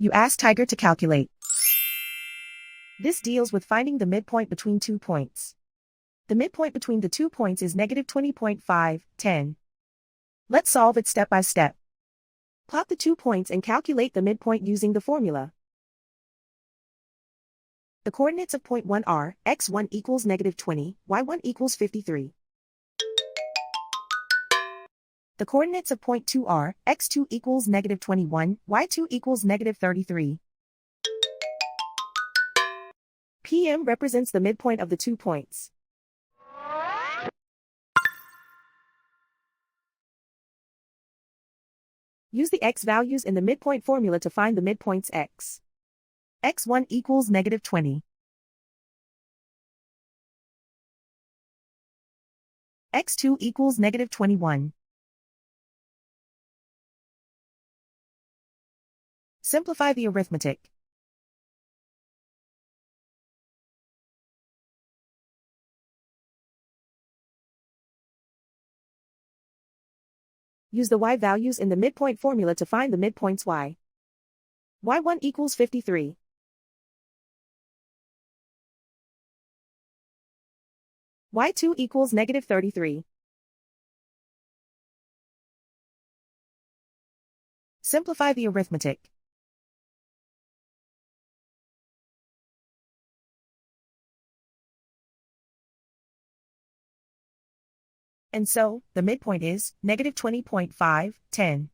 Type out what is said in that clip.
You ask Tiger to calculate. This deals with finding the midpoint between 2 points. The midpoint between the 2 points is negative 20.5, 10. Let's solve it step by step. Plot the 2 points and calculate the midpoint using the formula. The coordinates of point 1 are, x1 equals negative 20, y1 equals 53. The coordinates of point 2 are, x2 equals negative 21, y2 equals negative 33. PM represents the midpoint of the 2 points. Use the x values in the midpoint formula to find the midpoints x. x1 equals negative 20. x2 equals negative 21. Simplify the arithmetic. Use the y values in the midpoint formula to find the midpoints y. y1 equals 53. y2 equals negative 33. Simplify the arithmetic. And so, the midpoint is negative 20.5, 10.